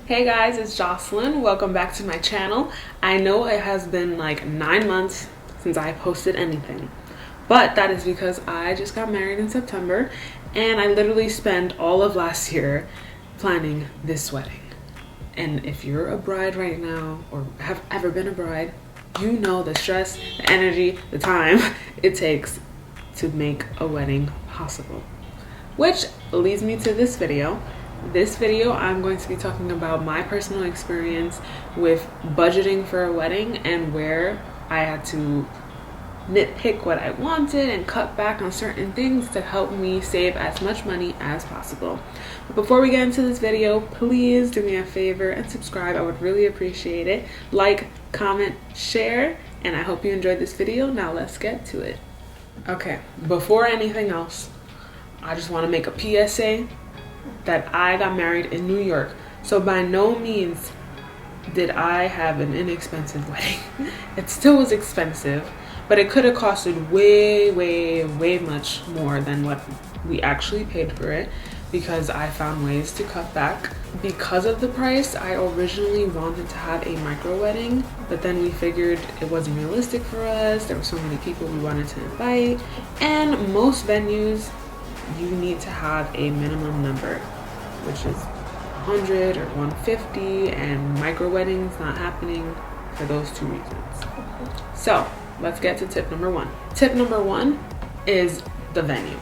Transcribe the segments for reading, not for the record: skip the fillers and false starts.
Hey guys, it's Jocelyn. Welcome back to my channel. I know it has been like 9 months since I posted anything, but that is because I just got married in September and I literally spent all of last year planning this wedding. And if you're a bride right now or have ever been a bride, you know the stress, the energy, the time it takes to make a wedding possible. Which leads me to this video. This video, I'm going to be talking about my personal experience with budgeting for a wedding and where I had to nitpick what I wanted and cut back on certain things to help me save as much money as possible. But before we get into this video, please do me a favor and subscribe. I would really appreciate it. Like, comment, share, and I hope you enjoyed this video. Now let's get to it. Okay, before anything else, I just want to make a PSA that I got married in New York. So by no means did I have an inexpensive wedding. It still was expensive, but it could have costed way much more than what we actually paid for it because I found ways to cut back. Because of the price, I originally wanted to have a micro wedding, but then we figured it wasn't realistic for us. There were so many people we wanted to invite, and most venues you need to have a minimum number, which is 100 or 150, and micro weddings not happening for those two reasons. So let's get to tip number one. Tip number one is the venue.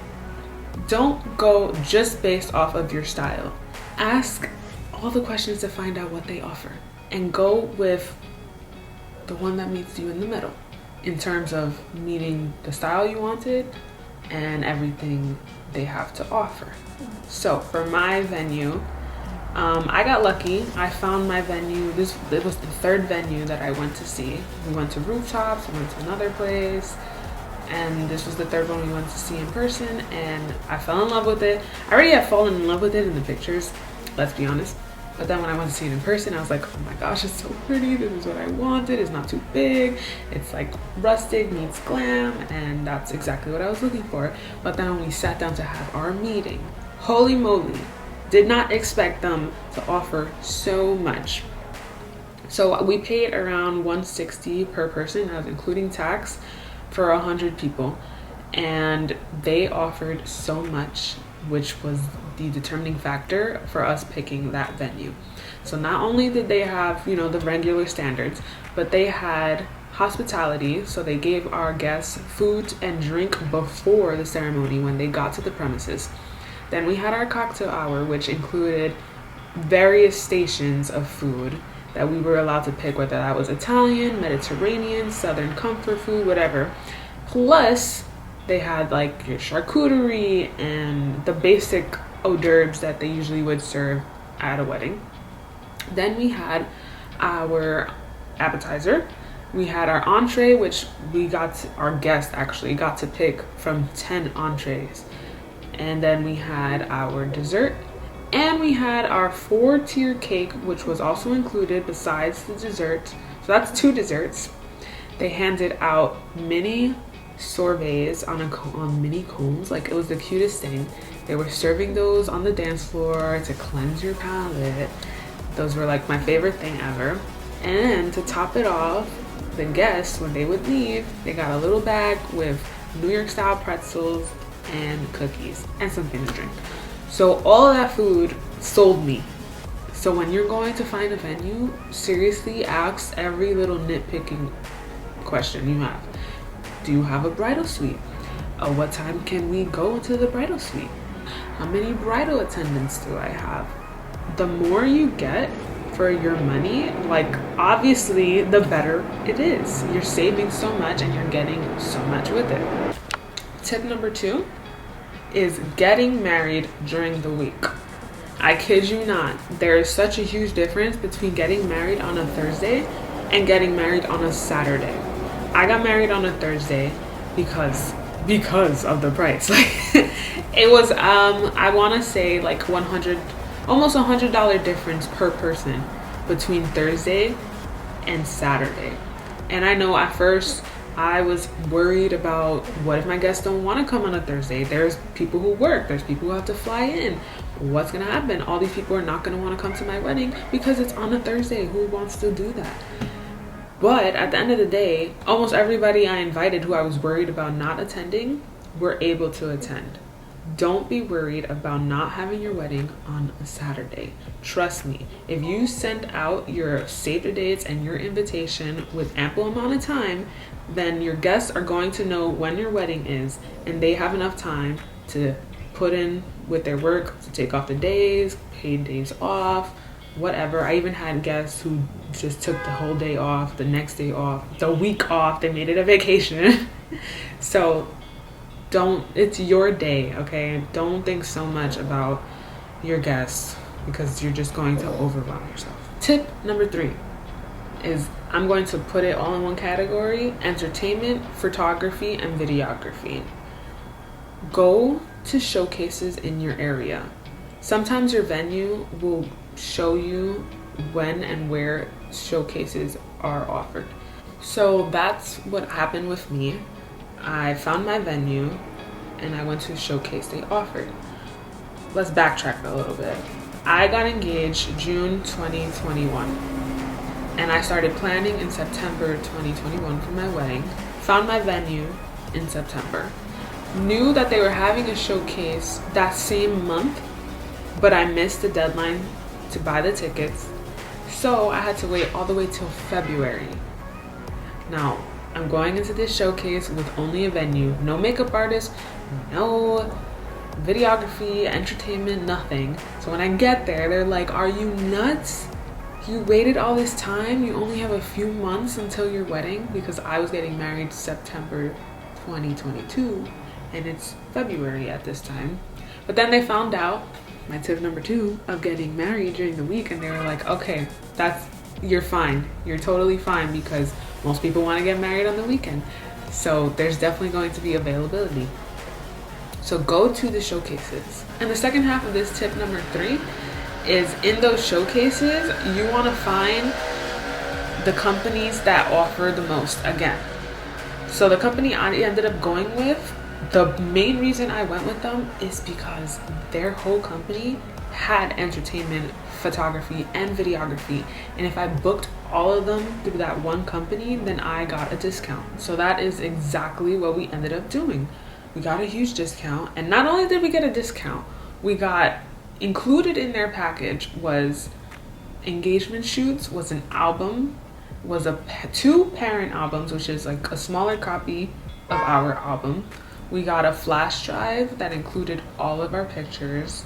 Don't go just based off of your style. Ask all the questions to find out what they offer and go with the one that meets you in the middle in terms of meeting the style you wanted and everything they have to offer. So for my venue, I got lucky. I found my venue. It was the third venue that I went to see. We went to rooftops, we went to another place, and this was the third one we went to see in person, and I fell in love with it. I already had fallen in love with it in the pictures, let's be honest. But then when I went to see it in person, I was like, oh my gosh, it's so pretty. This is what I wanted. It's not too big. It's like rustic meets glam, and that's exactly what I was looking for. But then when we sat down to have our meeting, holy moly, did not expect them to offer so much. So we paid around $160 per person, that was including tax, for 100 people. And they offered so much, which was the determining factor for us picking that venue. So not only did they have, the regular standards, but they had hospitality. So they gave our guests food and drink before the ceremony when they got to the premises. Then we had our cocktail hour, which included various stations of food that we were allowed to pick, whether that was Italian, Mediterranean, Southern comfort food, whatever. Plus, they had like your charcuterie and the basic hors d'oeuvres that they usually would serve at a wedding. Then we had our appetizer. We had our entree, which our guests actually got to pick from 10 entrees. And then we had our dessert. And we had our 4-tier cake, which was also included besides the dessert. So that's 2 desserts. They handed out mini sorbets on mini cones. Like, it was the cutest thing. They were serving those on the dance floor to cleanse your palate. Those were like my favorite thing ever. And to top it off, the guests, when they would leave, they got a little bag with New York style pretzels and cookies and something to drink. So all of that food sold me. So when you're going to find a venue, seriously ask every little nitpicking question you have. Do you have a bridal suite? What time can we go to the bridal suite? How many bridal attendants do I have? The more you get for your money, like, obviously the better it is. You're saving so much and you're getting so much with it. Tip number 2 is getting married during the week. I kid you not, there is such a huge difference between getting married on a Thursday and getting married on a Saturday. I got married on a Thursday because of the price. Like, it was I want to say like almost $100 difference per person between Thursday and Saturday. And I know at first I was worried about, what if my guests don't want to come on a Thursday? There's people who work, there's people who have to fly in. what's gonna happen? All these people are not gonna want to come to my wedding because it's on a Thursday. Who wants to do that? But at the end of the day, almost everybody I invited who I was worried about not attending were able to attend. Don't be worried about not having your wedding on a Saturday. Trust me, if you send out your save the dates and your invitation with ample amount of time, then your guests are going to know when your wedding is, and they have enough time to put in with their work, to take off the days, paid days off, whatever. I even had guests who just took the whole day off, the next day off, the week off. They made it a vacation. So it's your day, okay? Don't think so much about your guests because you're just going to overwhelm yourself. Tip number 3 is, I'm going to put it all in one category: entertainment, photography, and videography. Go to showcases in your area. Sometimes your venue will show you when and where showcases are offered. So that's what happened with me. I found my venue and I went to a showcase they offered. Let's backtrack a little bit. I got engaged June 2021 and I started planning in September 2021 for my wedding. Found my venue in September. Knew that they were having a showcase that same month, but I missed the deadline to buy the tickets. So I had to wait all the way till February. Now, I'm going into this showcase with only a venue, no makeup artist, no videography, entertainment, nothing. So when I get there, they're like, are you nuts? You waited all this time? You only have a few months until your wedding? Because I was getting married September 2022 and it's February at this time. But then they found out my tip number 2 of getting married during the week, and they were like, okay, you're fine. You're totally fine because most people want to get married on the weekend. So there's definitely going to be availability. So go to the showcases. And the second half of this tip number 3 is, in those showcases, you want to find the companies that offer the most again. So the company I ended up going with, the main reason I went with them is because their whole company had entertainment, photography, and videography. And if I booked all of them through that one company, then I got a discount. So that is exactly what we ended up doing. We got a huge discount. And not only did we get a discount, we got included in their package was engagement shoots, was an album, was 2 parent albums, which is like a smaller copy of our album. We got a flash drive that included all of our pictures,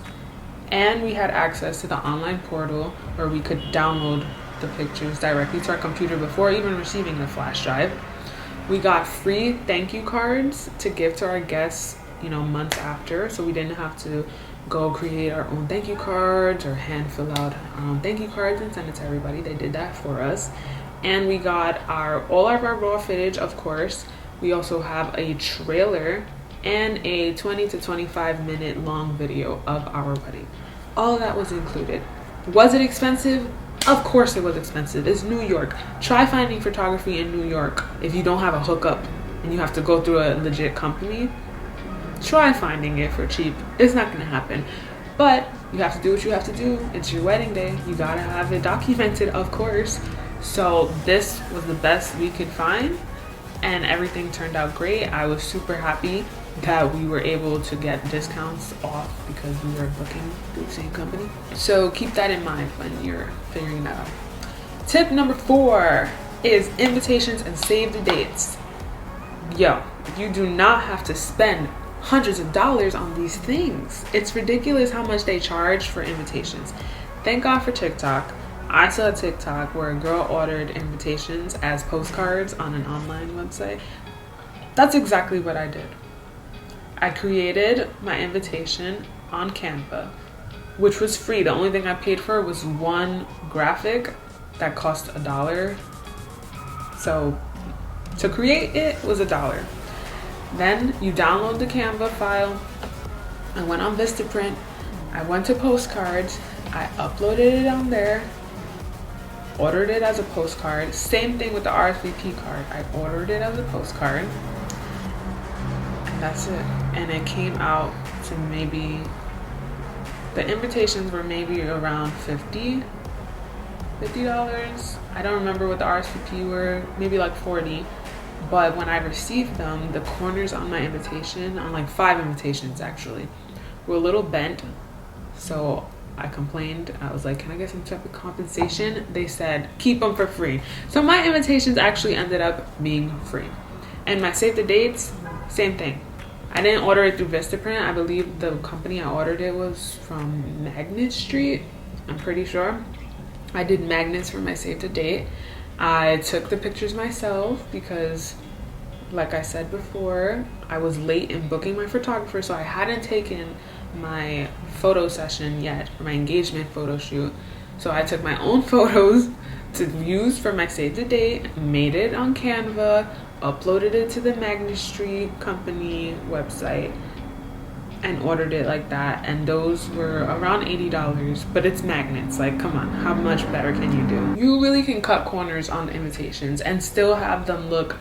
and we had access to the online portal where we could download the pictures directly to our computer before even receiving the flash drive. We got free thank you cards to give to our guests, months after, so we didn't have to go create our own thank you cards or hand fill out our own thank you cards and send it to everybody. They did that for us. And we got all of our raw footage, of course. We also have a trailer and a 20 to 25 minute long video of our wedding. All of that was included. Was it expensive? Of course it was expensive. It's New York. Try finding photography in New York if you don't have a hookup and you have to go through a legit company. Try finding it for cheap. It's not gonna happen. But you have to do what you have to do. It's your wedding day. You gotta have it documented, of course. So this was the best we could find, and everything turned out great. I was super happy that we were able to get discounts off because we were booking through the same company. So keep that in mind when you're figuring that out. Tip number 4 is invitations and save the dates. Yo, you do not have to spend hundreds of dollars on these things. It's ridiculous how much they charge for invitations. Thank God for TikTok. I saw a TikTok where a girl ordered invitations as postcards on an online website. That's exactly what I did. I created my invitation on Canva, which was free. The only thing I paid for was one graphic that cost $1. So to create it was $1. Then you download the Canva file. I went on Vistaprint. I went to postcards. I uploaded it on there. Ordered it as a postcard. Same thing with the RSVP card. I ordered it as a postcard. And that's it. And it came out to maybe The invitations were maybe around $50. I don't remember what the RSVP were, maybe like 40. But when I received them, the corners on my invitation, on like 5 invitations actually, were a little bent. So I complained. I was like, can I get some type of compensation? They said, keep them for free. So my invitations actually ended up being free. And my save the dates, same thing. I didn't order it through Vistaprint. I believe the company I ordered it was from Magnet Street. I'm pretty sure. I did magnets for my save the date. I took the pictures myself because, like I said before, I was late in booking my photographer, so I hadn't taken my photo session yet for my engagement photo shoot. So I took my own photos to use for my save the date, made it on Canva, uploaded it to the Magnet Street company website, and ordered it like that. And those were around $80, but it's magnets. Like, come on, how much better can you do? You really can cut corners on invitations and still have them look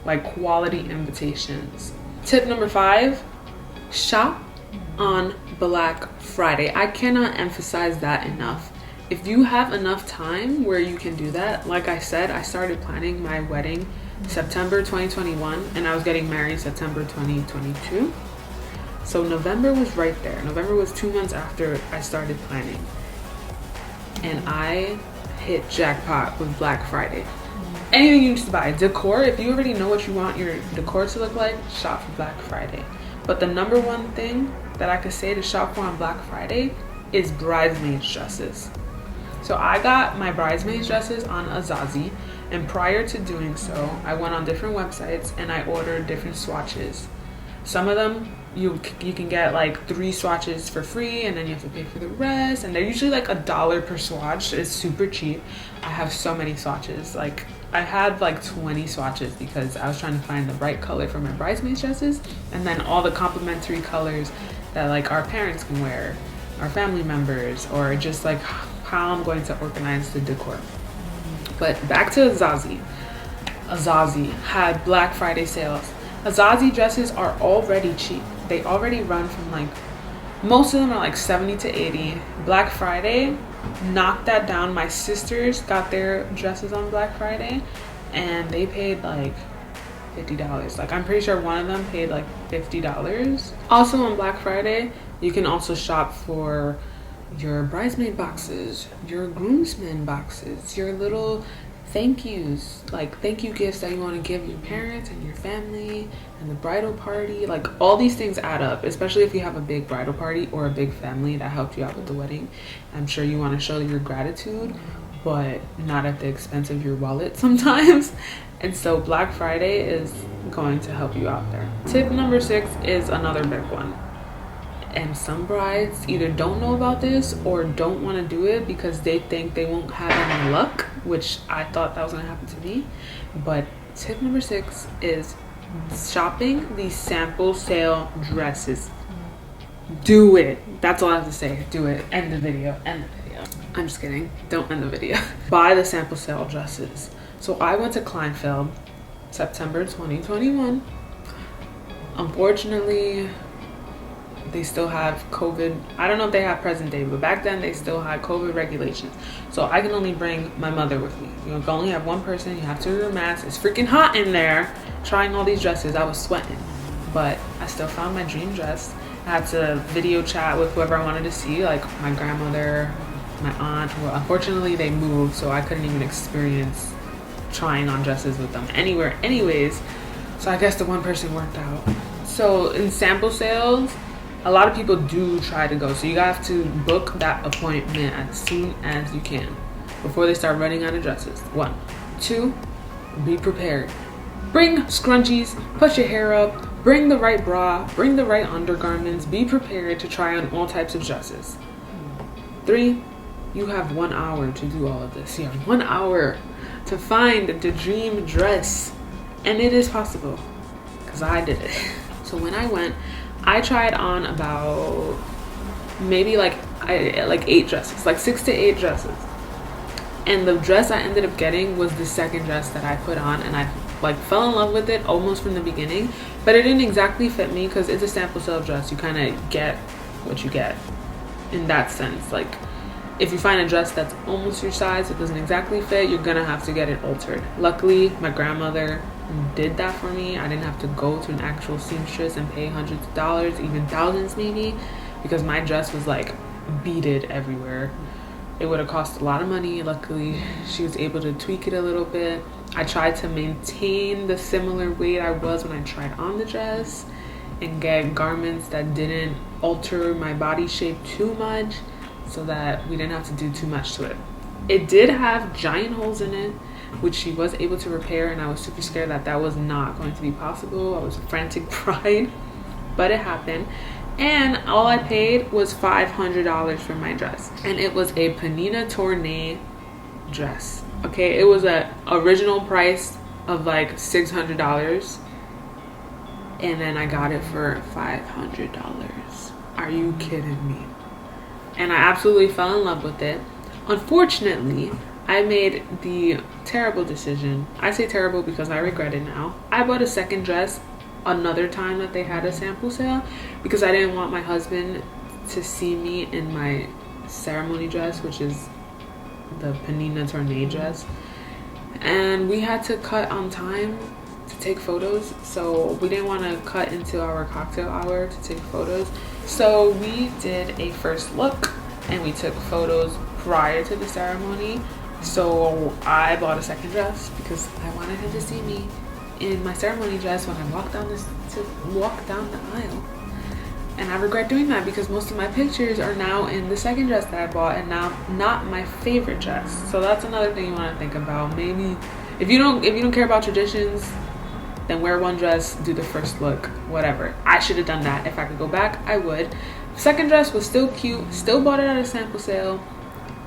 like quality invitations. Tip number 5, shop on Black Friday. I cannot emphasize that enough. If you have enough time where you can do that, like I said, I started planning my wedding September 2021 and I was getting married September 2022. So November was right there. November was 2 months after I started planning. And I hit jackpot with Black Friday. Anything you need to buy, decor, if you already know what you want your decor to look like, shop for Black Friday. But the number one thing that I could say to shop for on Black Friday is bridesmaids dresses. So I got my bridesmaids dresses on Azazi, and prior to doing so, I went on different websites and I ordered different swatches. Some of them you can get like 3 swatches for free, and then you have to pay for the rest, and they're usually like $1 per swatch. It's super cheap. I have so many swatches. Like, I had like 20 swatches because I was trying to find the right color for my bridesmaids dresses, and then all the complementary colors that like our parents can wear, our family members, or just like how I'm going to organize the decor. But back to Azazi. Azazi had Black Friday sales. Azazi dresses are already cheap. They already run from like, most of them are like 70 to 80. Black Friday knocked that down. My sisters got their dresses on Black Friday and they paid like $50. Like, I'm pretty sure one of them paid like $50. Also on Black Friday, you can also shop for your bridesmaid boxes, your groomsmen boxes, your little thank yous, like thank you gifts that you want to give your parents and your family and the bridal party. Like, all these things add up, especially if you have a big bridal party or a big family that helped you out with the wedding. I'm sure you want to show your gratitude, but not at the expense of your wallet sometimes. And so Black Friday is going to help you out there. Tip number 6 is another big one. And some brides either don't know about this or don't want to do it because they think they won't have any luck, which I thought that was going to happen to me. But tip number 6 is shopping these sample sale dresses. Do it. That's all I have to say. Do it. End the video. End the video. I'm just kidding. Don't end the video. Buy the sample sale dresses. So I went to Kleinfeld September 2021. Unfortunately, they still have COVID. I don't know if they have present day, but back then they still had COVID regulations. So I can only bring my mother with me. You can only have one person. You have to wear a mask. It's freaking hot in there trying all these dresses. I was sweating, but I still found my dream dress. I had to video chat with whoever I wanted to see, like my grandmother, my aunt. Well, unfortunately they moved, so I couldn't even experience trying on dresses with them anywhere anyways. So I guess the one person worked out. So in sample sales, a lot of people do try to go, so you have to book that appointment as soon as you can before they start running out of dresses. 1. 2, be prepared. Bring scrunchies, put your hair up, bring the right bra, bring the right undergarments. Be prepared to try on all types of dresses. 3, you have 1 hour to do all of this. You have 1 hour to find the dream dress, and it is possible because I did it. So when I went, I tried on about maybe like 8 dresses, like 6 to 8 dresses. And the dress I ended up getting was the second dress that I put on, and I like fell in love with it almost from the beginning, but it didn't exactly fit me because it's a sample sale dress. You kind of get what you get. in that sense. Like, if you find a dress that's almost your size, it doesn't exactly fit, you're gonna have to get it altered. Luckily, my grandmother did that for me. I didn't have to go to an actual seamstress and pay hundreds of dollars, even thousands maybe, because my dress was like beaded everywhere. It would have cost a lot of money. Luckily, she was able to tweak it a little bit. I tried to maintain the similar weight I was when I tried on the dress and get garments that didn't alter my body shape too much, so that we didn't have to do too much to it. It did have giant holes in it, which she was able to repair, and I was super scared that that was not going to be possible. I was a frantic pride, but it happened. And all I paid was $500 for my dress, and it was a Panina Tournée dress. Okay, it was a original price of like $600, and then I got it for $500. Are you kidding me? And I absolutely fell in love with it. Unfortunately, I made the terrible decision. I say terrible because I regret it now. I bought a second dress another time that they had a sample sale, because I didn't want my husband to see me in my ceremony dress, which is the Panina Tournée dress. And we had to cut on time to take photos, so we didn't want to cut into our cocktail hour to take photos. So we did a first look and we took photos prior to the ceremony. So I bought a second dress because I wanted him to see me in my ceremony dress when I walk down the aisle. And I regret doing that because most of my pictures are now in the second dress that I bought, and now not my favorite dress. So that's another thing you want to think about. Maybe if you don't care about traditions, then wear one dress, do the first look, whatever. I should have done that. If I could go back, I would. Second dress was still cute, still bought it at a sample sale.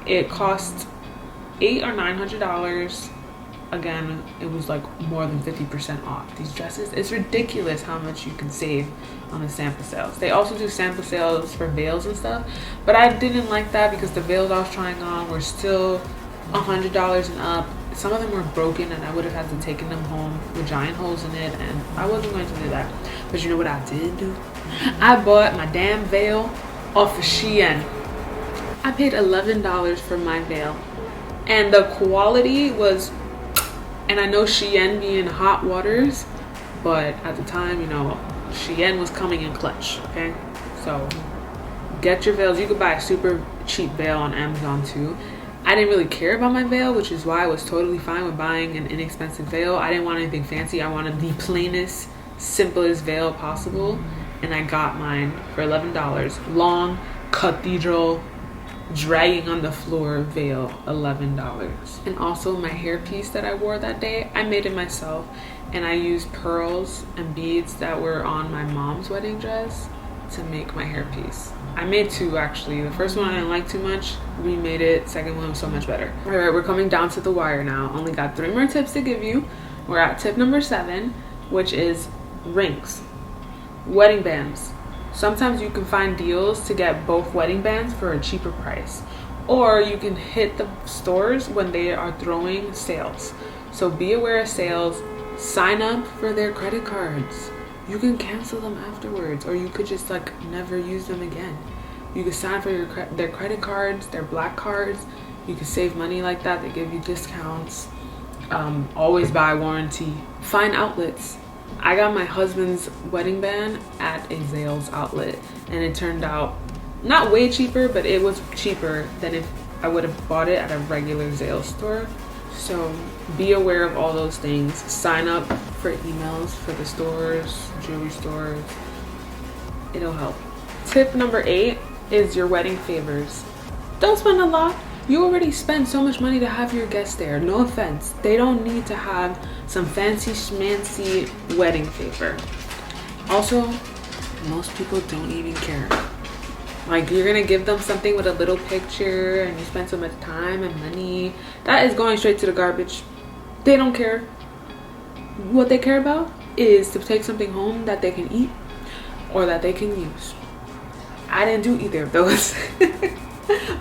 It cost $800 or $900. Again, it was like more than 50% off. These dresses, it's ridiculous how much you can save on the sample sales. They also do sample sales for veils and stuff, but I didn't like that because the veils I was trying on were still $100 and up. Some of them were broken, and I would have had to take them home with giant holes in it, and I wasn't going to do that. But you know what I did do? I bought my damn veil off of Shein. I paid $11 for my veil, and the quality was, and I know Shein be in hot waters, but at the time, you know, Shein was coming in clutch, okay? So get your veils. You could buy a super cheap veil on Amazon too. I didn't really care about my veil, which is why I was totally fine with buying an inexpensive veil. I didn't want anything fancy. I wanted the plainest, simplest veil possible, and I got mine for $11. Long, cathedral, dragging on the floor veil, $11. And also my hairpiece that I wore that day, I made it myself, and I used pearls and beads that were on my mom's wedding dress to make my hairpiece. I made two actually. The first one I didn't like too much, remade it. Second one was so much better. All right, we're coming down to the wire now. Only got 3 more tips to give you. We're at tip number 7, which is rings. Wedding bands. Sometimes you can find deals to get both wedding bands for a cheaper price, or you can hit the stores when they are throwing sales. So be aware of sales. Sign up for their credit cards. You can cancel them afterwards, or you could just like never use them again. You can sign for their credit cards, their black cards. You can save money like that. They give you discounts. Always buy warranty. Find outlets. I got my husband's wedding band at a Zales outlet, and it turned out not way cheaper, but it was cheaper than if I would have bought it at a regular Zales store. So be aware of all those things. Sign up for emails for the stores, jewelry stores. It'll help. Tip number 8 is your wedding favors. Don't spend a lot. You already spend so much money to have your guests there. No offense. They don't need to have some fancy schmancy wedding favor. Also, most people don't even care. Like, you're gonna give them something with a little picture and you spend so much time and money. That is going straight to the garbage. They don't care. What they care about is to take something home that they can eat or that they can use. I didn't do either of those.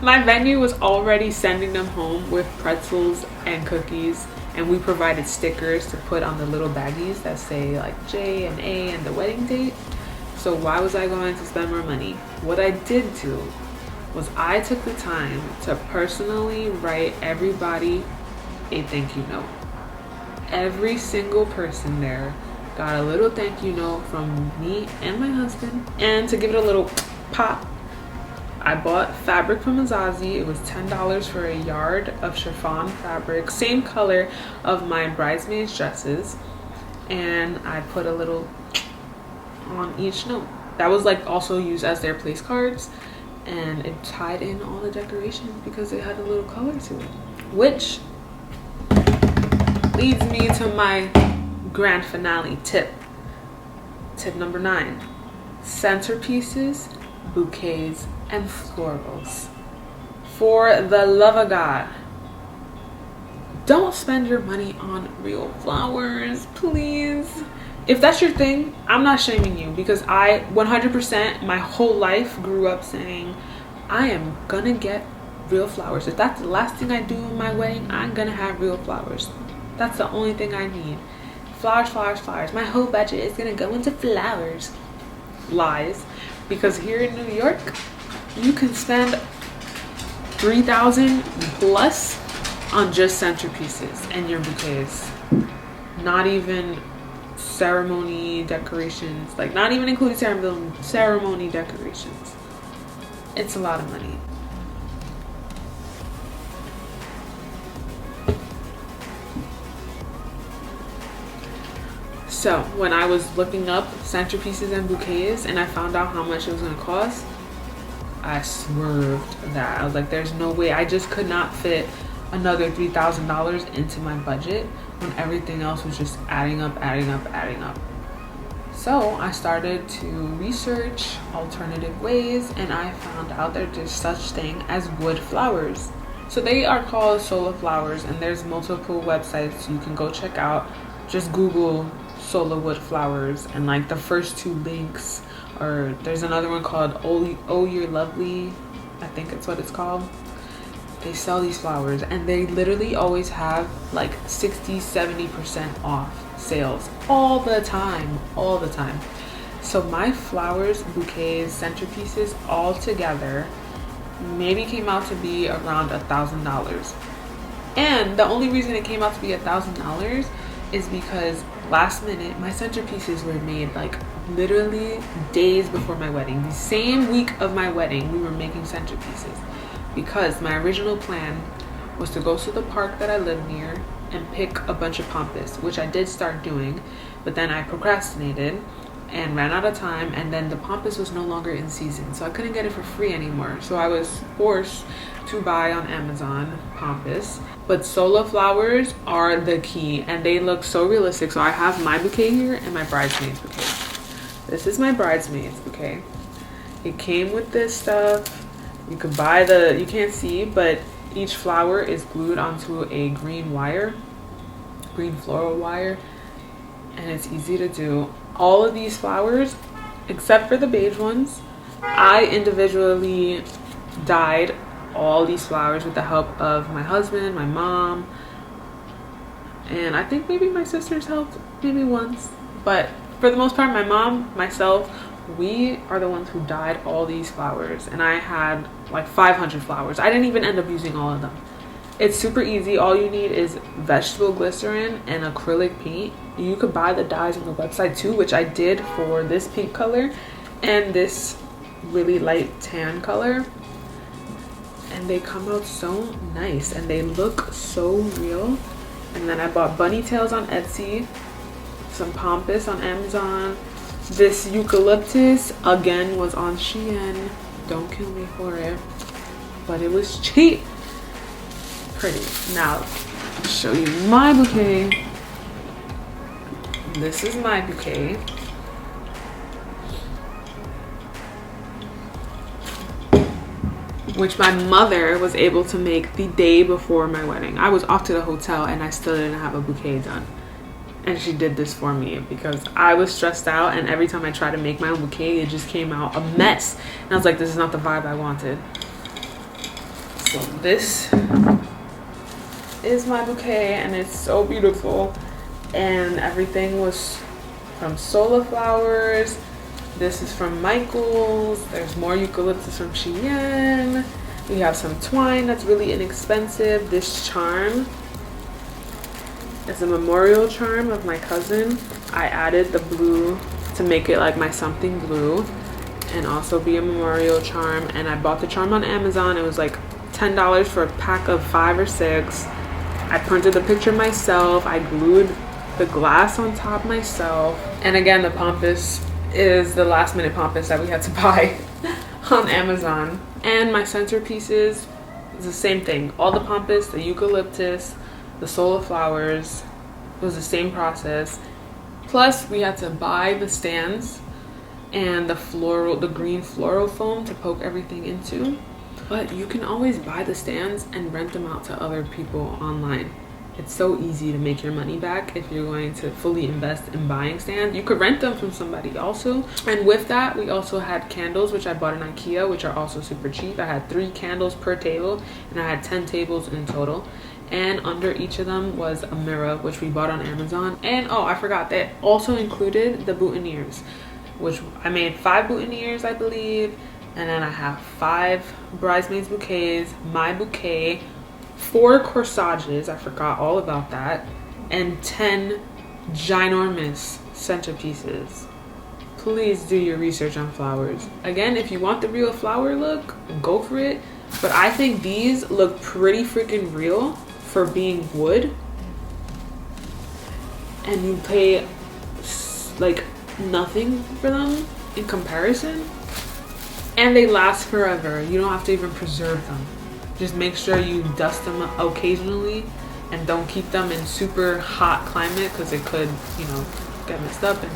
My venue was already sending them home with pretzels and cookies, and we provided stickers to put on the little baggies that say like J and A and the wedding date. So why was I going to spend more money? What I did do was I took the time to personally write everybody a thank you note. Every single person there got a little thank you note from me and my husband. And to give it a little pop, I bought fabric from Azazi. It was $10 for a yard of chiffon fabric, same color of my bridesmaids dresses, and I put a little on each note. That was like also used as their place cards, and it tied in all the decorations because it had a little color to it, which leads me to my grand finale tip. Tip number 9: centerpieces, bouquets, and florals. For the love of God, don't spend your money on real flowers, please. If that's your thing, I'm not shaming you, because I 100% my whole life grew up saying I am gonna get real flowers. If that's the last thing I do in my wedding, I'm gonna have real flowers. That's the only thing I need. Flowers, flowers, flowers. My whole budget is gonna go into flowers. Lies. Because here in New York, you can spend $3,000 plus on just centerpieces and your bouquets. Not even ceremony decorations, like not even including ceremony decorations. It's a lot of money. So when I was looking up centerpieces and bouquets and I found out how much it was going to cost, I swerved that. I was like, there's no way. I just could not fit another $3,000 into my budget when everything else was just adding up. So I started to research alternative ways, and I found out that there's such thing as wood flowers. So they are called solar flowers, and there's multiple websites you can go check out. Just Google solar wood flowers, and like the first 2 links, or there's another one called Oh You're Lovely, I think it's what it's called. They sell these flowers, and they literally always have like 60-70% off sales all the time. So my flowers, bouquets, centerpieces all together maybe came out to be around $1,000. And the only reason it came out to be $1,000 is because last minute my centerpieces were made, like literally days before my wedding. The same week of my wedding, we were making centerpieces, because my original plan was to go to the park that I live near and pick a bunch of pampas, which I did start doing, but then I procrastinated and ran out of time, and then the pampas was no longer in season, so I couldn't get it for free anymore. So I was forced to buy on Amazon pampas. But solar flowers are the key, and they look so realistic. So I have my bouquet here and my bridesmaid's bouquet. This is my bridesmaid's bouquet. It came with this stuff. You could buy you can't see, but each flower is glued onto a green floral wire, and it's easy to do. All of these flowers, except for the beige ones, I individually dyed all these flowers with the help of my husband, my mom, and I think maybe my sisters helped maybe once, but for the most part my mom, myself, we are the ones who dyed all these flowers, and I had like 500 flowers. I didn't even end up using all of them. It's super easy. All you need is vegetable glycerin and acrylic paint. You could buy the dyes on the website too, which I did for this pink color and this really light tan color, and they come out so nice and they look so real. And then I bought bunny tails on Etsy, some pampas on Amazon. This eucalyptus again was on Shein. Don't kill me for it, but it was cheap. Pretty. Now I'll show you my bouquet. This is my bouquet. Which my mother was able to make the day before my wedding. I was off to the hotel and I still didn't have a bouquet done. And she did this for me because I was stressed out, and every time I tried to make my own bouquet, it just came out a mess. And I was like, this is not the vibe I wanted. So this is my bouquet, and it's so beautiful. And everything was from solar flowers This is from Michael's. There's more eucalyptus from Shein. We have some twine that's really inexpensive. This charm is a memorial charm of my cousin. I added the blue to make it like my something blue and also be a memorial charm. And I bought the charm on Amazon. It was like $10 for a pack of 5 or 6. I printed the picture myself. I glued the glass on top myself. And again, the pampas is the last minute pampas that we had to buy on Amazon. And my centerpieces is the same thing. All the pampas, the eucalyptus, the solar flowers, it was the same process. Plus we had to buy the stands and the green floral foam to poke everything into. But you can always buy the stands and rent them out to other people online. It's so easy to make your money back if you're going to fully invest in buying stands. You could rent them from somebody also. And with that, we also had candles, which I bought in IKEA, which are also super cheap. I had 3 candles per table, and I had 10 tables in total. And under each of them was a mirror, which we bought on Amazon. And oh, I forgot, that also included the boutonnieres, which I made 5 boutonnieres, I believe. And then I have 5 bridesmaids bouquets, my bouquet, 4 corsages, I forgot all about that, and 10 ginormous centerpieces. Please do your research on flowers. Again, if you want the real flower look, go for it. But I think these look pretty freaking real for being wood. And you pay like nothing for them in comparison. And they last forever. You don't have to even preserve them. Just make sure you dust them occasionally and don't keep them in super hot climate because it could, you know, get messed up and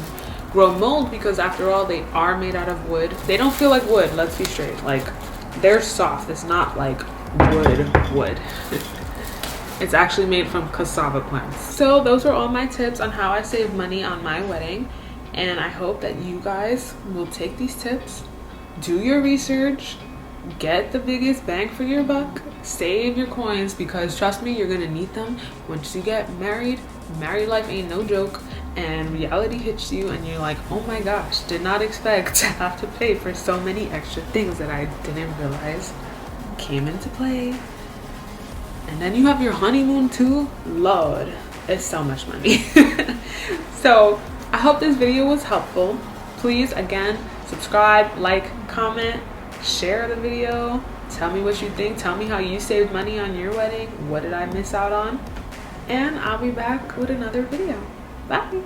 grow mold, because after all, they are made out of wood. They don't feel like wood, let's be straight. Like, they're soft. It's not like wood. It's actually made from cassava plants. So those are all my tips on how I save money on my wedding. And I hope that you guys will take these tips, do your research, get the biggest bang for your buck, save your coins, because trust me, you're gonna need them once you get married. Married life ain't no joke, and reality hits you and you're like, oh my gosh, did not expect to have to pay for so many extra things that I didn't realize came into play. And then you have your honeymoon too. Lord, it's so much money. So I hope this video was helpful. Please, again, subscribe, like, comment, share the video, tell me what you think, tell me how you saved money on your wedding, what did I miss out on, and I'll be back with another video. Bye.